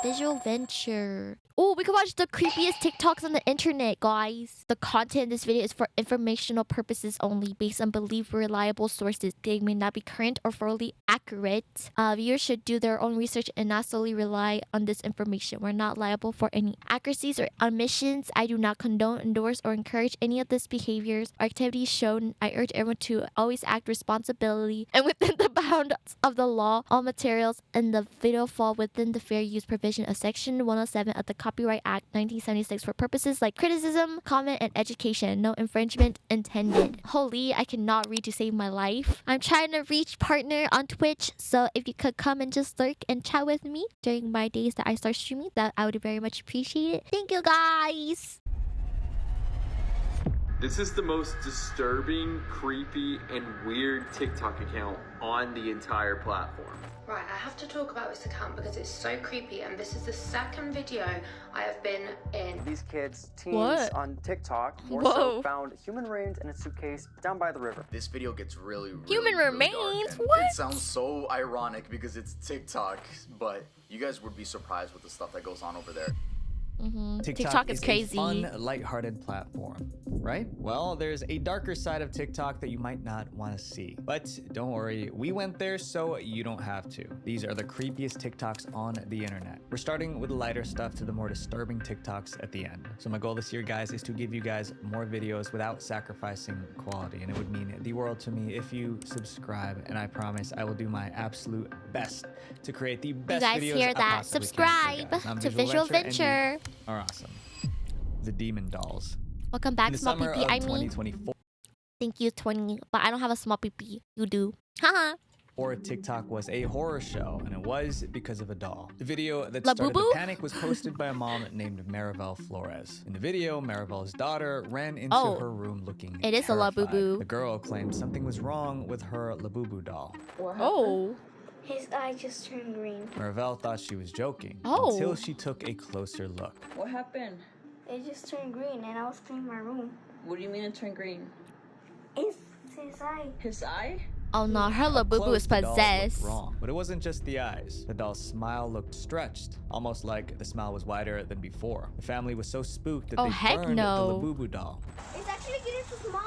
Visual Venture. Oh, we can watch the creepiest TikToks on the internet, guys. The content in this video is for informational purposes only, based on believed reliable sources. They may not be current or fully accurate. Viewers should do their own research and not solely rely on this information. We're not liable for any accuracies or omissions. I do not condone, endorse, or encourage any of these behaviors or activities shown. I urge everyone to always act responsibly and within the bounds of the law. All materials in the video fall within the fair use provision of Section 107 of the Copyright Act 1976 for purposes like criticism, comment, and education. No infringement intended. Holy, I cannot read to save my life. I'm trying to reach partner on Twitch, so if you could come and just lurk and chat with me during my days that I start streaming, that I would very much appreciate it. Thank you, guys. This is the most disturbing, creepy, and weird TikTok account on the entire platform. Right, I have to talk about this account because it's so creepy, and this is the second video I have been in. These kids, teens on TikTok, more so found human remains in a suitcase down by the river. This video gets really Human remains? dark, What? It sounds so ironic because it's TikTok, but you guys would be surprised with the stuff that goes on over there. TikTok is crazy. A fun, lighthearted platform, right? Well, there's a darker side of TikTok that you might not want to see. But don't worry, we went there so you don't have to. These are the creepiest TikToks on the internet. We're starting with the lighter stuff to the more disturbing TikToks at the end. So my goal this year, guys, is to give you guys more videos without sacrificing quality. And it would mean the world to me if you subscribe. And I promise I will do my absolute best to create the best videos. You guys hear that? Subscribe to Visual Venture. Are awesome. The Demon Dolls. Welcome back, In the small summer PP. of I mean, 2024, thank you, 20. But I don't have a small PP. You do. Haha. TikTok was a horror show, and it was because of a doll. The video that La started Boo Boo? the panic was posted by a mom named Maribel Flores. In the video, Maribel's daughter ran into her room looking It is a La Boo terrified. Boo. The girl claimed something was wrong with her La Boo Boo doll. Oh. His eye just turned green. Maribel thought she was joking Oh. until she took a closer look. What happened? It just turned green and I was cleaning my room. What do you mean it turned green? It's his eye. His eye? Oh no, her La Boo Boo is The doll looked possessed. wrong. But it wasn't just the eyes. The doll's smile looked stretched, almost like the smile was wider than before. The family was so spooked that Oh, they heck burned no. the La Boo Boo doll. It's actually getting too small.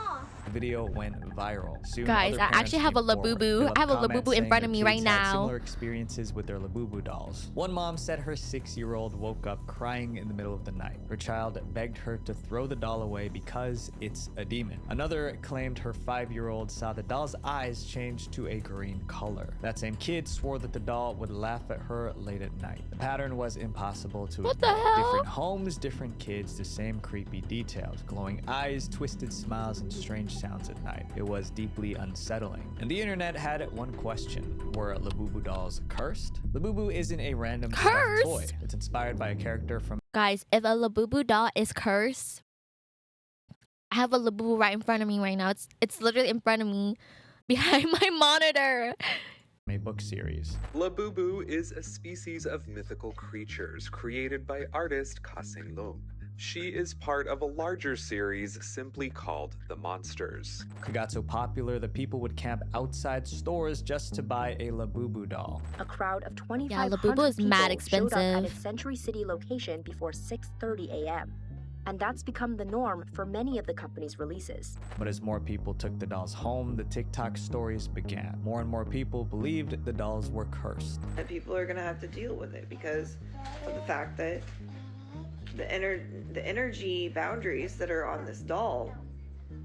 The video went viral. Soon, Guys, other I parents actually have came a La Boo forward. Boo. They left I have a La Boo comments Boo in saying front their of me right kids had now. Similar experiences with their La Boo Boo dolls. One mom said her 6-year-old woke up crying in the middle of the night. Her child begged her to throw the doll away because it's a demon. Another claimed her 5-year-old saw the doll's eyes change to a green color. That same kid swore that the doll would laugh at her late at night. The pattern was impossible to What ignore. the hell? Different homes, different kids, the same creepy details. Glowing eyes, twisted smiles, and strange sounds at night. It was deeply unsettling. And the internet had one question. Were La Boo Boo dolls cursed? La Boo Boo isn't a random stuffed Cursed? toy. It's inspired by a character from Guys, if a La Boo Boo doll is cursed, I have a La Boo Boo right in front of me right now. It's literally in front of me, behind my monitor. a book series. La Boo Boo is a species of mythical creatures created by artist Ka-Seng Lung. She is part of a larger series simply called The Monsters. It got so popular that people would camp outside stores just to buy a La Boo Boo doll. A crowd of 2,500 Yeah, La Boo Boo is mad people showed up at expensive. its Century City location before 6:30 a.m. And that's become the norm for many of the company's releases. But as more people took the dolls home, the TikTok stories began. More and more people believed the dolls were cursed. And people are gonna have to deal with it because of the fact that the energy boundaries that are on this doll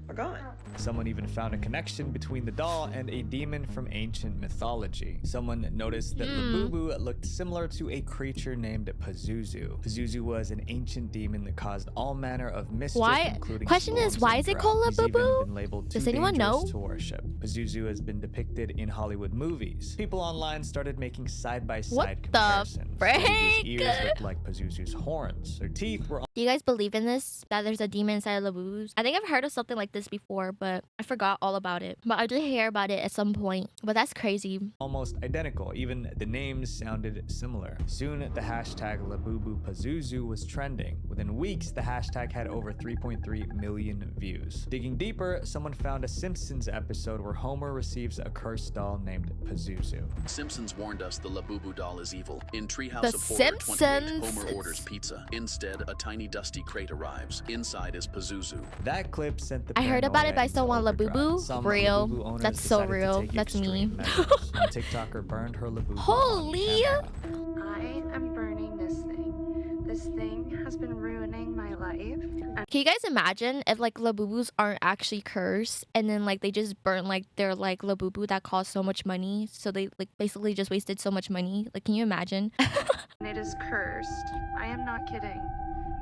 are gone. Someone even found a connection between the doll and a demon from ancient mythology. Someone noticed that La Boo Boo looked similar to a creature named Pazuzu. Pazuzu was an ancient demon that caused all manner of mischief, including Question is, storms why and is it drought. called La He's Boo even Boo? been labeled Does too anyone dangerous know? to worship. Pazuzu has been depicted in Hollywood movies. People online started making side-by-side comparisons. frick? Pazuzu's ears looked like Pazuzu's horns. Their teeth were Do you guys believe in this? That there's a demon inside of La Boo Boos? I think I've heard of something like this before, but I forgot all about it. But I did hear about it at some point. But that's crazy. Almost identical. Even the names sounded similar. Soon, the hashtag Labubu Pazuzu was trending. Within weeks, the hashtag had over 3.3 million views. Digging deeper, someone found a Simpsons episode where Homer receives a cursed doll named Pazuzu. Simpsons warned us the Labubu doll is evil. In Treehouse The of Horror 28, Simpsons. Homer orders pizza. Instead, a tiny dusty crate arrives. Inside is Pazuzu. That clip sent the I heard about it, but I still want Labubu. Some Real. Labubu owners That's so decided to real. take That's me. extreme measures. One TikToker burned her Labubu. Holy! I am burning this thing. This thing has been ruining my life. Can you guys imagine if like Labubus aren't actually cursed and then like they just burn like their like Labubu that cost so much money, so they like basically just wasted so much money? Like, can you imagine? It is cursed. I am not kidding.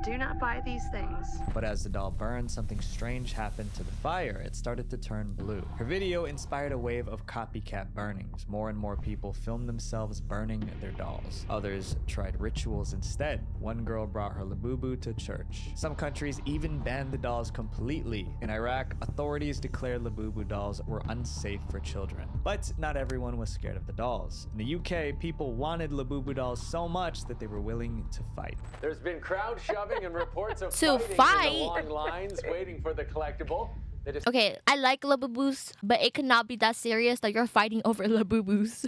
Do not buy these things. But as the doll burned, something strange happened to the fire. It started to turn blue. Her video inspired a wave of copycat burnings. More and more people filmed themselves burning their dolls. Others tried rituals instead. One girl brought her Labubu to church. Some countries even banned the dolls completely. In Iraq, authorities declared Labubu dolls were unsafe for children. But not everyone was scared of the dolls. In the UK, people wanted Labubu dolls so much that they were willing to fight. There's been crowd shoving and reports of To fighting in the long lines waiting for the collectible. Okay, I like Labubus, but it could not be that serious that you're fighting over Labubus.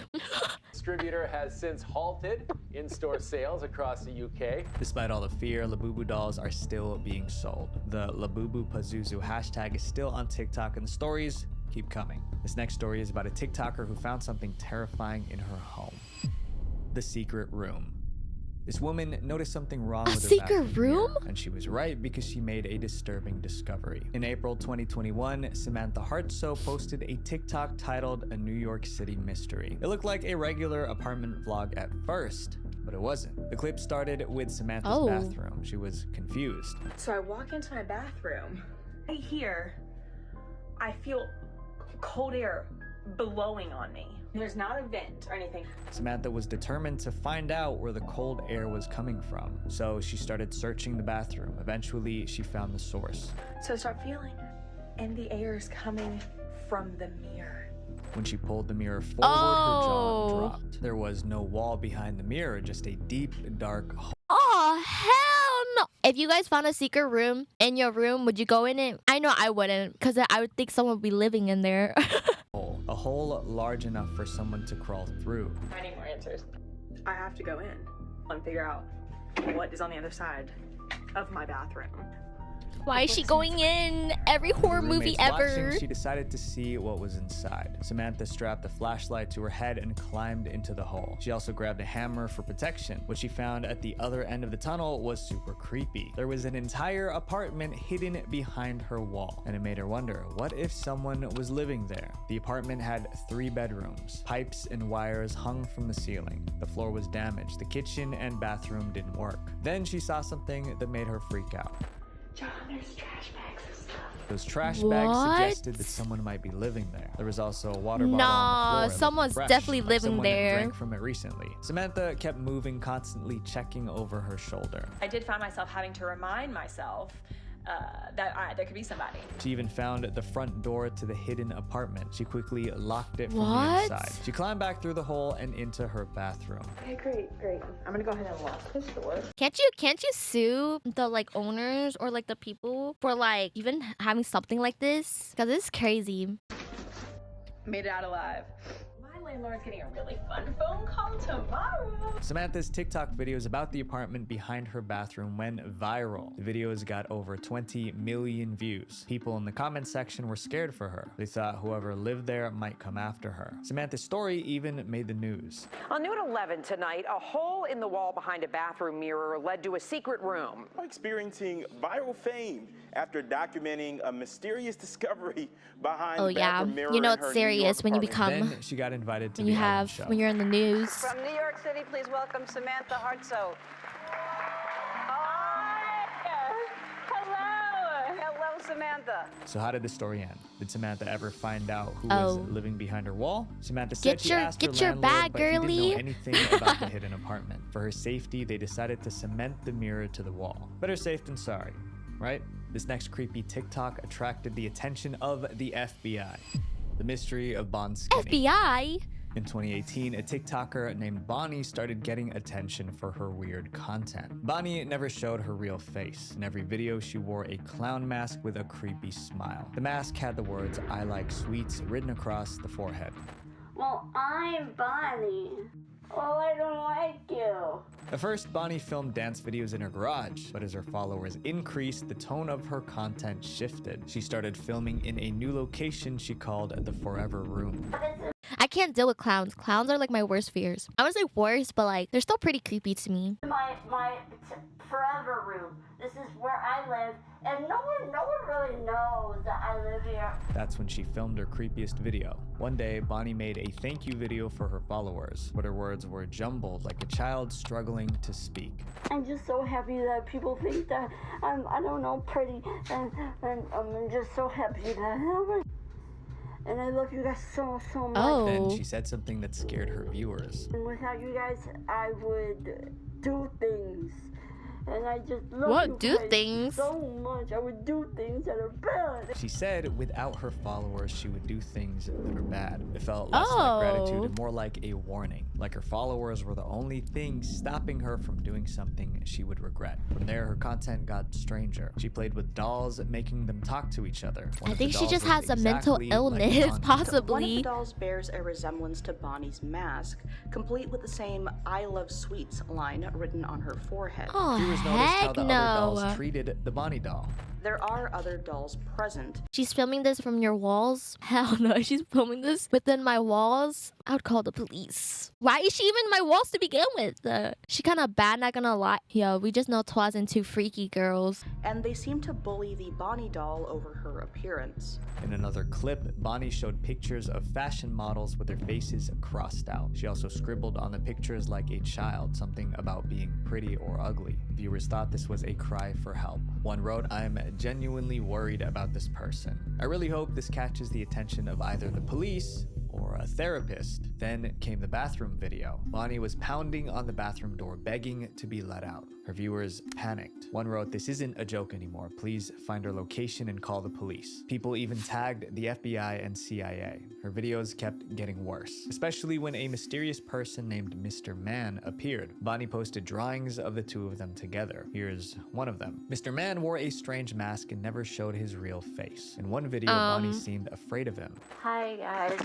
Distributor has since halted in-store sales across the UK. Despite all the fear, Labubu dolls are still being sold. The Labubu Pazuzu hashtag is still on TikTok, and the stories keep coming. This next story is about a TikToker who found something terrifying in her home. The secret room. This woman noticed something wrong with her bathroom mirror, and she was right because she made a disturbing discovery. In April 2021, Samantha Hartsoe posted a TikTok titled A New York City Mystery. It looked like a regular apartment vlog at first, but it wasn't. The clip started with Samantha's bathroom. She was confused. So I walk into my bathroom. Right here, I feel cold air blowing on me. There's not a vent or anything. Samantha was determined to find out where the cold air was coming from, so she started searching the bathroom. Eventually, she found the source. So I start feeling, and the air is coming from the mirror. When she pulled the mirror forward, her jaw dropped. There was no wall behind the mirror, just a deep, dark hole. Oh, hell no. If you guys found a secret room in your room, would you go in it? I know I wouldn't, because I would think someone would be living in there. A hole large enough for someone to crawl through. I need more answers. I have to go in and figure out what is on the other side of my bathroom. Why is she going in? Every horror movie ever. Watching, she decided to see what was inside. Samantha strapped a flashlight to her head and climbed into the hole. She also grabbed a hammer for protection. What she found at the other end of the tunnel was super creepy. There was an entire apartment hidden behind her wall, and it made her wonder, what if someone was living there? The apartment had 3 bedrooms. Pipes and wires hung from the ceiling. The floor was damaged. The kitchen and bathroom didn't work. Then she saw something that made her freak out. John, there's trash bags and stuff. Those trash bags suggested that someone might be living there. There was also a water bottle on the floor. Someone's definitely living there. Drank from it recently. Samantha kept moving, constantly checking over her shoulder. I did find myself having to remind myself that there could be somebody. She even found the front door to the hidden apartment. She quickly locked it from the inside. She climbed back through the hole and into her bathroom. Okay, great. I'm gonna go ahead and lock this door. Can't you sue the like owners or like the people for like even having something like this? Because this is crazy. Made it out alive. My landlord's getting a really fun phone call tomorrow. Samantha's TikTok videos about the apartment behind her bathroom went viral. The videos got over 20 million views. People in the comment section were scared for her. They thought whoever lived there might come after her. Samantha's story even made the news. On New at 11 tonight, a hole in the wall behind a bathroom mirror led to a secret room. Experiencing viral fame after documenting a mysterious discovery behind the bathroom mirror. You know it's serious when you become. Then she got invited to the Ellen show. When you're in the news. From New York City, please welcome Samantha Hartsoe. Hello, Samantha. So how did the story end? Did Samantha ever find out who was living behind her wall? Samantha said she asked her landlord, bag, but he didn't know anything about the hidden apartment. For her safety, they decided to cement the mirror to the wall. Better safe than sorry. right? This next creepy TikTok attracted the attention of the FBI. The mystery of Bon Skinny. FBI? In 2018, a TikToker named Bonnie started getting attention for her weird content. Bonnie never showed her real face. In every video, she wore a clown mask with a creepy smile. The mask had the words, "I like sweets," written across the forehead. Well, I'm Bonnie. Well, I don't like you. At first, Bonnie filmed dance videos in her garage, but as her followers increased, the tone of her content shifted. She started filming in a new location she called the Forever Room. I can't deal with clowns. Clowns are like my worst fears. I would say worst, but like they're still pretty creepy to me. My forever room. This is where I live, and no one really knows that I live here. That's when she filmed her creepiest video. One day, Bonnie made a thank you video for her followers, but her words were jumbled like a child struggling to speak. I'm just so happy that people think that I'm, I don't know, pretty, and I'm just so happy that and I love you guys so much. Then she said something that scared her viewers. And without you guys, I would do things. And I just love you guys so much. I would do things that are bad. She said without her followers, she would do things that are bad. It felt less like gratitude and more like a warning. Like her followers were the only thing stopping her from doing something she would regret. From there, her content got stranger. She played with dolls, making them talk to each other. I think she just has a mental illness, possibly. One of the dolls bears a resemblance to Bonnie's mask, complete with the same "I love sweets" line written on her forehead. Viewers noticed how the other dolls treated the Bonnie doll. There are other dolls present. She's filming this from your walls? Hell no, she's filming this within my walls. I would call the police. Why is she even in my walls to begin with? She kind of bad, not gonna lie. Yo, we just know Twas and two freaky girls. And they seem to bully the Bonnie doll over her appearance. In another clip, Bonnie showed pictures of fashion models with their faces crossed out. She also scribbled on the pictures like a child, something about being pretty or ugly. Viewers thought this was a cry for help. One wrote, "I'm genuinely worried about this person. I really hope this catches the attention of either the police or a therapist." Then came the bathroom video. Bonnie was pounding on the bathroom door, begging to be let out. Her viewers panicked. One wrote, "This isn't a joke anymore. Please find her location and call the police." People even tagged the FBI and CIA. Her videos kept getting worse, especially when a mysterious person named Mr. Man appeared. Bonnie posted drawings of the two of them together. Here's one of them. Mr. Man wore a strange mask and never showed his real face. In one video, Bonnie seemed afraid of him. Hi guys.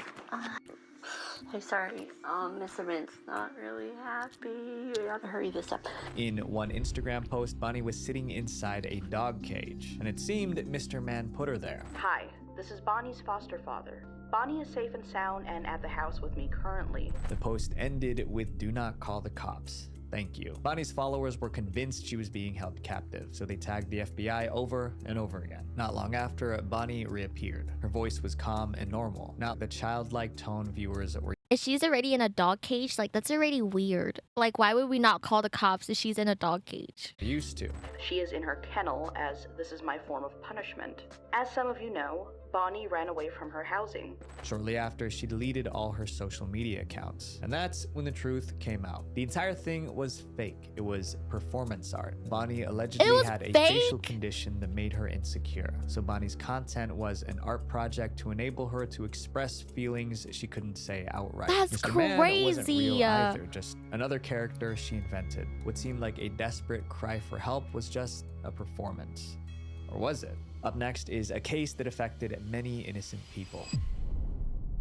Hey, sorry. Mr. Mint's not really happy. We gotta hurry this up. In one Instagram post, Bonnie was sitting inside a dog cage, and it seemed that Mr. Man put her there. Hi, this is Bonnie's foster father. Bonnie is safe and sound and at the house with me currently. The post ended with "Do not call the cops. Thank you." Bonnie's followers were convinced she was being held captive, so they tagged the FBI over and over again. Not long after, Bonnie reappeared. Her voice was calm and normal. Now, the childlike tone viewers were... If she's already in a dog cage, like that's already weird. Like, why would we not call the cops if she's in a dog cage? used to. She is in her kennel, as this is my form of punishment. As some of you know, Bonnie ran away from her housing. Shortly after, she deleted all her social media accounts. And that's when the truth came out. The entire thing was fake. It was performance art. Bonnie allegedly had a facial condition that made her insecure. So Bonnie's content was an art project to enable her to express feelings she couldn't say outright. That's Mr. crazy. Man wasn't real either, just another character she invented. What seemed like a desperate cry for help was just a performance. Or was it? Up next is a case that affected many innocent people.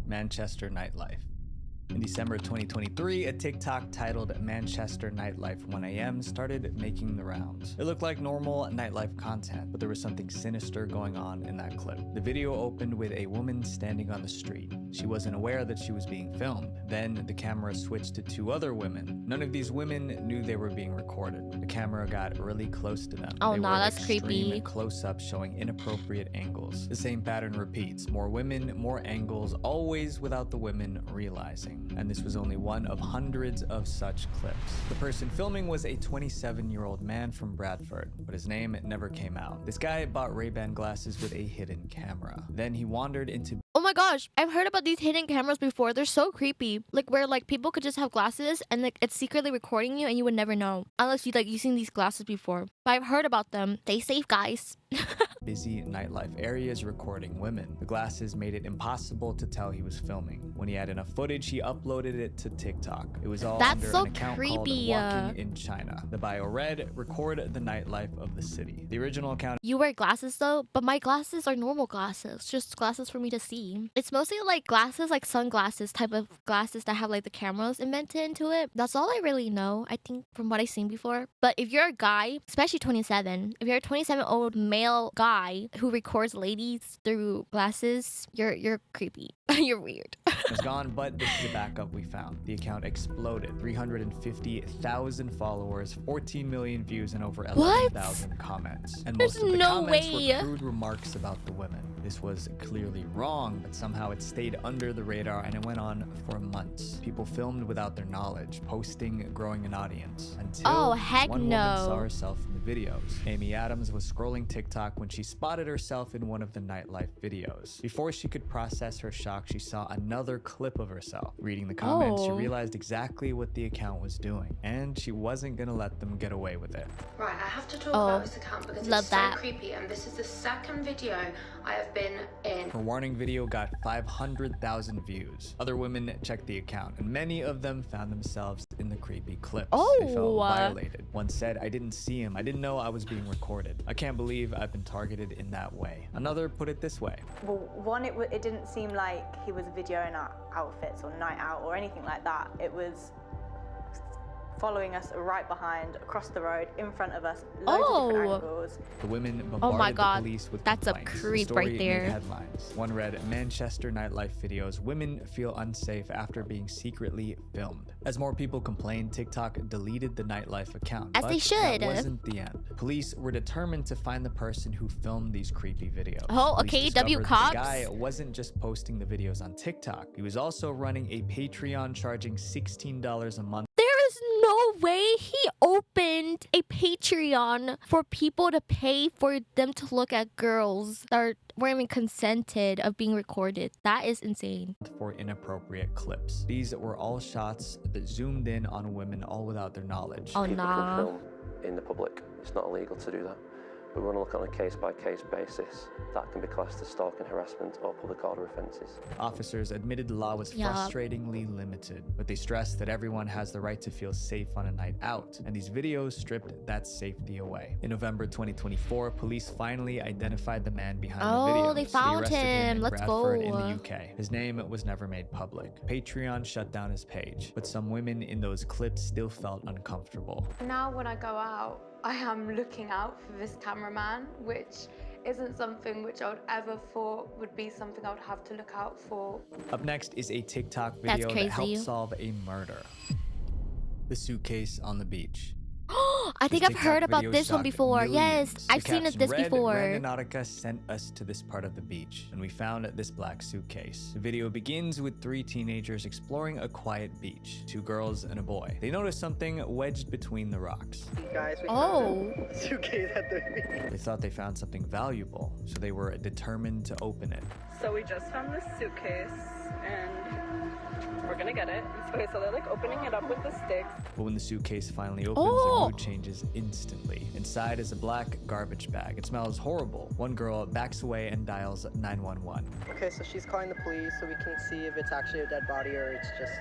Manchester nightlife. In December 2023, a TikTok titled "Manchester Nightlife 1 AM" started making the rounds. It looked like normal nightlife content, but there was something sinister going on in that clip. The video opened with a woman standing on the street. She wasn't aware that she was being filmed. Then the camera switched to two other women. None of these women knew they were being recorded. The camera got really close to them. Oh They no, were that's extreme creepy. Close-up showing inappropriate angles. The same pattern repeats. More women, more angles, always without the women realizing. And this was only one of hundreds of such clips. The person filming was a 27-year-old man from Bradford, but his name never came out. This guy bought Ray-Ban glasses with a hidden camera. Then he wandered into Oh my gosh, I've heard about these hidden cameras before. They're so creepy. Like where like people could just have glasses and like it's secretly recording you and you would never know unless you like using these glasses before. But I've heard about them. Stay safe, guys. Busy nightlife areas recording women. The glasses made it impossible to tell he was filming. When he had enough footage, he uploaded it to TikTok. It was all That's under so an account creepy. called Walking in China. The bio read, record the nightlife of the city. The original account. You wear glasses though, but my glasses are normal glasses, just glasses for me to see. It's mostly like glasses, like sunglasses type of glasses that have like the cameras invented into it. That's all I really know, I think, from what I've seen before. But if you're a guy, especially 27, if you're a 27-year-old male guy who records ladies through glasses, you're creepy. You're weird. It's gone, but this is a backup we found. The account exploded. 350,000 followers, 14 million views, and over 11,000 comments. And most of the comments were crude remarks about the women. This was clearly wrong, but somehow it stayed under the radar and it went on for months. People filmed without their knowledge, posting, growing an audience. Until one woman saw herself in the videos. Amy Adams was scrolling TikTok when she spotted herself in one of the nightlife videos. Before she could process her shock, she saw another clip of herself. Reading the comments, she realized exactly what the account was doing, and she wasn't gonna let them get away with it. Right, I have to talk about this account because it's so creepy, and this is the second video I have been in. Her warning video got 500,000 views. Other women checked the account, and many of them found themselves in the creepy clips. They felt violated. One said, "I didn't see him. I didn't know I was being recorded. I can't believe I've been targeted in that way." Another put it this way. Well, one, it didn't seem like he was videoing our outfits or night out or anything like that. It was following us right behind, across the road, in front of us, loads of different angles. The women bombarded the police with that's complaints. a creep the story right there. made headlines. One read, "Manchester nightlife videos. Women feel unsafe after being secretly filmed." As more people complained, TikTok deleted the nightlife account. As they should. That wasn't the end. Police were determined to find the person who filmed these creepy videos. Oh, okay, W cops. The guy wasn't just posting the videos on TikTok. He was also running a Patreon charging $16 a month. There is no way he opened a Patreon for people to pay for them to look at girls that weren't even consented of being recorded. That is insane. For inappropriate clips. These were all shots that zoomed in on women, all without their knowledge. Oh, People can film in the public. It's not illegal to do that. But we want to look on a case-by-case basis. That can be classed as stalking, harassment, or public order offences. Officers admitted the law was frustratingly limited, but they stressed that everyone has the right to feel safe on a night out, and these videos stripped that safety away. In November 2024, police finally identified the man behind the videos. They found him. In Let's Bradford, go. in the UK. His name was never made public. Patreon shut down his page, but some women in those clips still felt uncomfortable. Now when I go out, I am looking out for this cameraman, which isn't something which I would ever thought would be something I would have to look out for. Up next is a TikTok video that helped solve a murder. The suitcase on the beach. I think I've heard about this one before. Yes, I've seen this before. Randonautica sent us to this part of the beach, and we found this black suitcase. The video begins with 3 teenagers exploring a quiet beach, 2 girls and a boy. They notice something wedged between the rocks. Guys, we found a suitcase at the beach. They thought they found something valuable, so they were determined to open it. So we just found this suitcase, and we're gonna get it. Okay, so they're like opening it up with the sticks. But when the suitcase finally opens, their mood changes instantly. Inside is a black garbage bag. It smells horrible. One girl backs away and dials 911. Okay, so she's calling the police so we can see if it's actually a dead body or it's just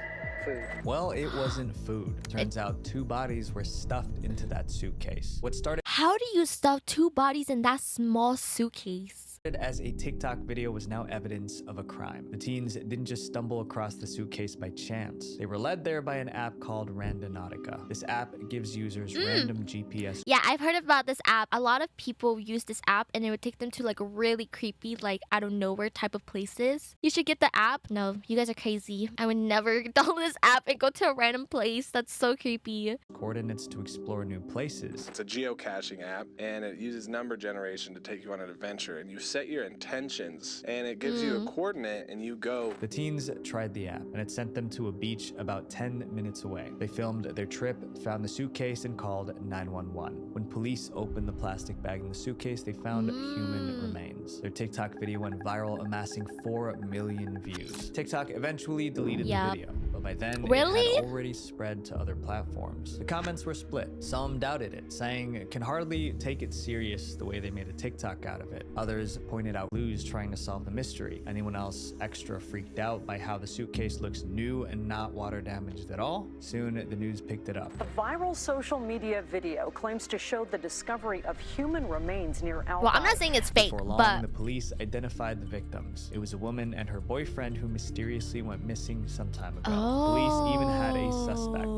food. Well, it wasn't food. Turns out 2 bodies were stuffed into that suitcase. What started How do you stuff 2 bodies in that small suitcase? As a TikTok video was now evidence of a crime. The teens didn't just stumble across the suitcase by chance. They were led there by an app called Randonautica. This app gives users random GPS. Yeah, I've heard about this app. A lot of people use this app and it would take them to like really creepy, like out of nowhere type of places. You should get the app. No, you guys are crazy. I would never download this app and go to a random place. That's so creepy. Coordinates to explore new places. It's a geocaching app and it uses number generation to take you on an adventure, and you set your intentions, and it gives you a coordinate, and you go. The teens tried the app, and it sent them to a beach about 10 minutes away. They filmed their trip, found the suitcase, and called 911. When police opened the plastic bag in the suitcase, they found human remains. Their TikTok video went viral, amassing 4 million views. TikTok eventually deleted the video, but by then it had already spread to other platforms. The comments were split. Some doubted it, saying it can hardly take it serious the way they made a TikTok out of it. Others pointed out clues trying to solve the mystery. Anyone else extra freaked out by how the suitcase looks new and not water damaged at all? Soon the news picked it up. A viral social media video claims to show the discovery of human remains near Al. Well, I'm not saying it's fake, Before long, but the police identified the victims. It was a woman and her boyfriend who mysteriously went missing some time ago. Police even had a suspect.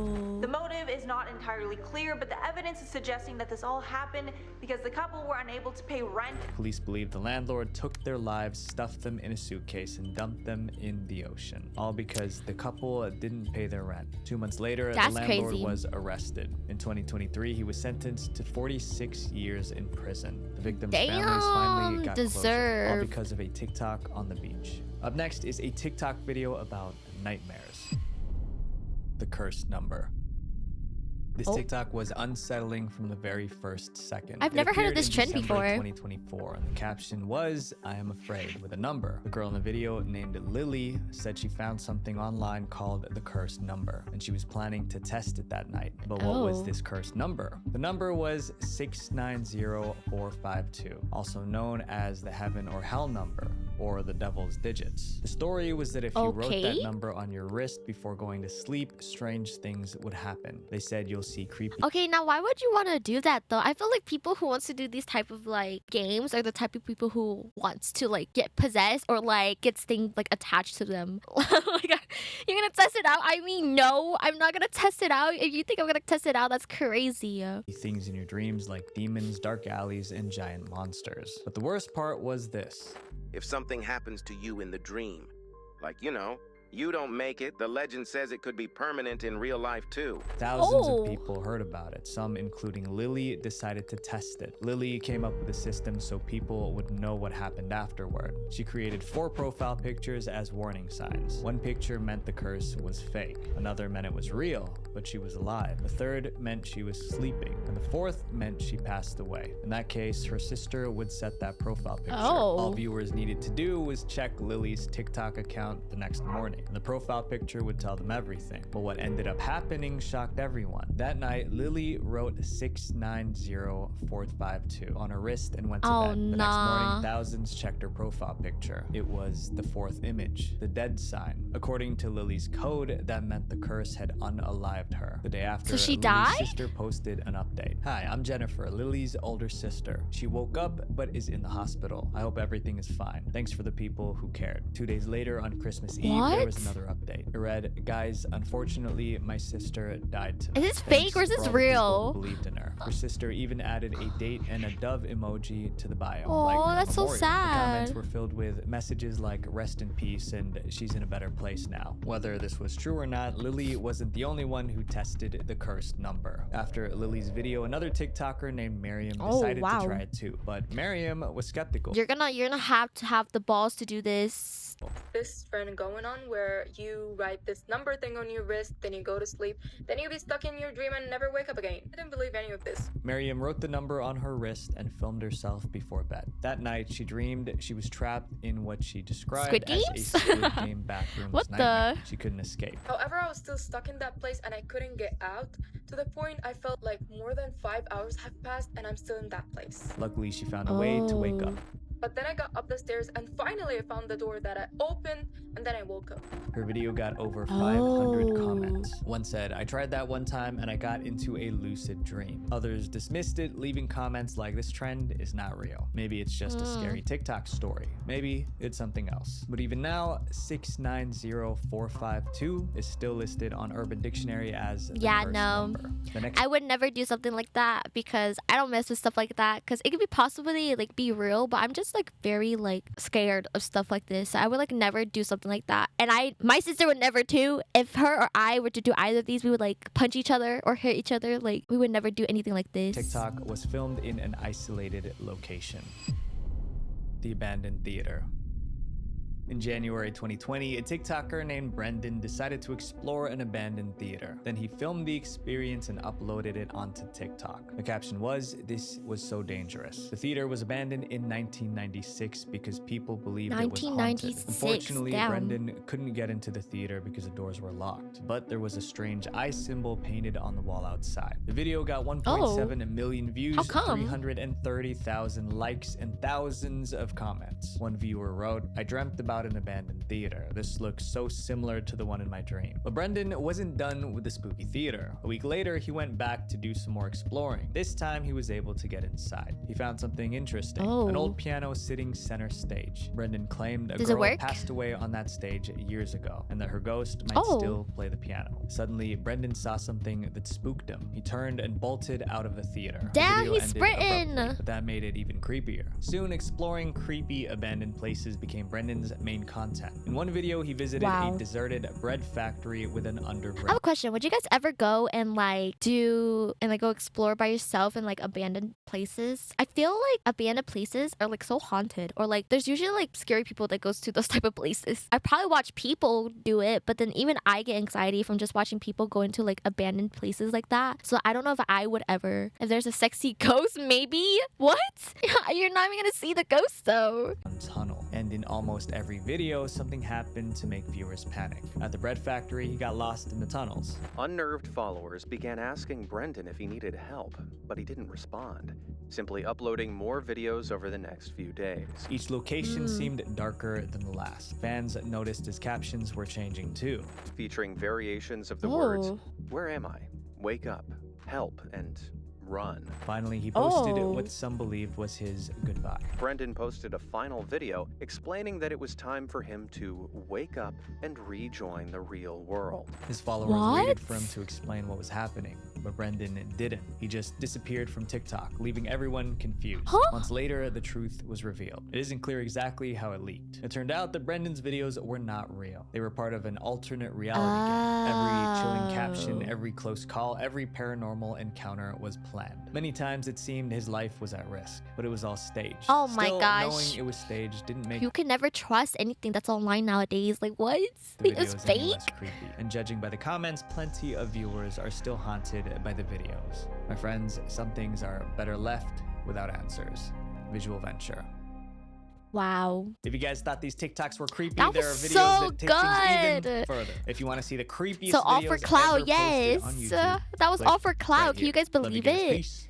The motive is not entirely clear, but the evidence is suggesting that this all happened because the couple were unable to pay rent. Police believe the landlord took their lives, stuffed them in a suitcase, and dumped them in the ocean. All because the couple didn't pay their rent. 2 months later, the landlord was arrested. In 2023, he was sentenced to 46 years in prison. The victims' families finally got closure, all because of a TikTok on the beach. Up next is a TikTok video about nightmares. The cursed number. This TikTok was unsettling from the very first second. I've never heard of this trend before. 2024, and the caption was, "I am afraid," with a number. The girl in the video, named Lily, said she found something online called the cursed number, and she was planning to test it that night. But what was this cursed number? The number was 690452, also known as the heaven or hell number, or the devil's digits. The story was that if you wrote that number on your wrist before going to sleep, strange things would happen. They said you'll see creepy. Okay, now why would you want to do that though? I feel like people who wants to do these type of like games are the type of people who wants to like get possessed or like gets things like attached to them. Like, you're gonna test it out? I mean, no, I'm not gonna test it out. If you think I'm gonna test it out, that's crazy. Things in your dreams like demons, dark alleys, and giant monsters. But the worst part was this. If something happens to you in the dream, like, you don't make it, the legend says it could be permanent in real life too. Thousands of people heard about it, some including Lily decided to test it. Lily came up with a system so people would know what happened afterward. She created 4 profile pictures as warning signs. One picture meant the curse was fake. Another meant it was real, but she was alive. The third meant she was sleeping. And the fourth meant she passed away. In that case, her sister would set that profile picture. All viewers needed to do was check Lily's TikTok account the next morning. And the profile picture would tell them everything. But what ended up happening shocked everyone. That night, Lily wrote 690452 on her wrist and went to bed. The next morning, thousands checked her profile picture. It was the 4th image, the dead sign. According to Lily's code, that meant the curse had unalived her. The day after, so she Lily's died? sister posted an update. "Hi, I'm Jennifer, Lily's older sister. She woke up but is in the hospital. I hope everything is fine. Thanks for the people who cared." 2 days later, on Christmas Eve, there was another update. It read, "Guys, unfortunately, my sister died tonight. Is this fake or is this real?" Believed in her. Her sister even added a date and a dove emoji to the bio. Oh, like that's so The sad. comments were filled with messages like "rest in peace" and "she's in a better place now." Whether this was true or not, Lily wasn't the only one who tested the cursed number. After Lily's video, another TikToker named Miriam decided to try it too, but Miriam was skeptical. You're gonna have to have the balls to do this. This trend going on where you write this number thing on your wrist, then you go to sleep, then you'll be stuck in your dream and never wake up again. I didn't believe any of this. Miriam wrote the number on her wrist and filmed herself before bed. That night, she dreamed she was trapped in what she described as a Squid Game bathroom nightmare. She couldn't escape. However, I was still stuck in that place and I couldn't get out. To the point I felt like more than 5 hours have passed and I'm still in that place. Luckily, she found a way to wake up. But then I got up the stairs and finally I found the door that I opened and then I woke up. Her video got over 500 comments. One said, "I tried that one time and I got into a lucid dream." Others dismissed it, leaving comments like, "This trend is not real. Maybe it's just a scary TikTok story. Maybe it's something else." But even now, 690452 is still listed on Urban Dictionary as the cursed number. I would never do something like that because I don't mess with stuff like that because it could be possibly like be real, but I'm just like very like scared of stuff like this. So I would like never do something like that. And my sister would never too. If her or I were to do either of these, we would like punch each other or hit each other. Like we would never do anything like this. TikTok was filmed in an isolated location. the abandoned theater. In January 2020, a TikToker named Brendan decided to explore an abandoned theater. Then he filmed the experience and uploaded it onto TikTok. The caption was, "This was so dangerous." The theater was abandoned in 1996 because people believed it was haunted. 1996, Unfortunately, damn. Brendan couldn't get into the theater because the doors were locked, but there was a strange eye symbol painted on the wall outside. The video got 1.7 million views, How come? 330,000 likes, and thousands of comments. One viewer wrote, "I dreamt about an abandoned theater. This looks so similar to the one in my dream." But Brendan wasn't done with the spooky theater. A week later, he went back to do some more exploring. This time, he was able to get inside. He found something interesting. An old piano sitting center stage. Brendan claimed a girl passed away on that stage years ago, and that her ghost might still play the piano. Suddenly, Brendan saw something that spooked him. He turned and bolted out of the theater. Damn, The video he's ended sprinting! abruptly, but that made it even creepier. Soon, exploring creepy abandoned places became Brendan's main content. In one video, he visited a deserted bread factory with an underground. I have a question. Would you guys ever go and go explore by yourself in like abandoned places? I feel like abandoned places are like so haunted, or like there's usually like scary people that goes to those type of places. I probably watch people do it, but then even I get anxiety from just watching people go into like abandoned places like that. So I don't know if I would ever. If there's a sexy ghost, maybe. What? You're not even gonna see the ghost though. Tunnel. And in almost every video, something happened to make viewers panic. At the bread factory, he got lost in the tunnels. Unnerved followers began asking Brendan if he needed help, but he didn't respond, simply uploading more videos over the next few days. Each location seemed darker than the last. Fans noticed his captions were changing too, featuring variations of the words, "Where am I? Wake up, help," and "run." Finally, he posted what some believed was his goodbye. Brendan posted a final video explaining that it was time for him to wake up and rejoin the real world. His followers waited for him to explain what was happening, but Brendan didn't. He just disappeared from TikTok, leaving everyone confused. Months later, the truth was revealed. It isn't clear exactly how it leaked. It turned out that Brendan's videos were not real. They were part of an alternate reality game. Every chilling caption, every close call, every paranormal encounter was planned. Many times it seemed his life was at risk, but it was all staged. Oh my Still, gosh. knowing it was staged didn't make You can never trust anything that's online nowadays. Like what? the It's videos any fake? less creepy. And judging by the comments, plenty of viewers are still haunted by the videos. My friends, some things are better left without answers. Visual Venture. Wow. If you guys thought these TikToks were creepy, That there are was videos so that take things good. even further. If you want to see the creepiest So all videos for ever clout, posted yes. on YouTube, That was click all for clout. right Can you here. guys Love you believe guys. it? Peace.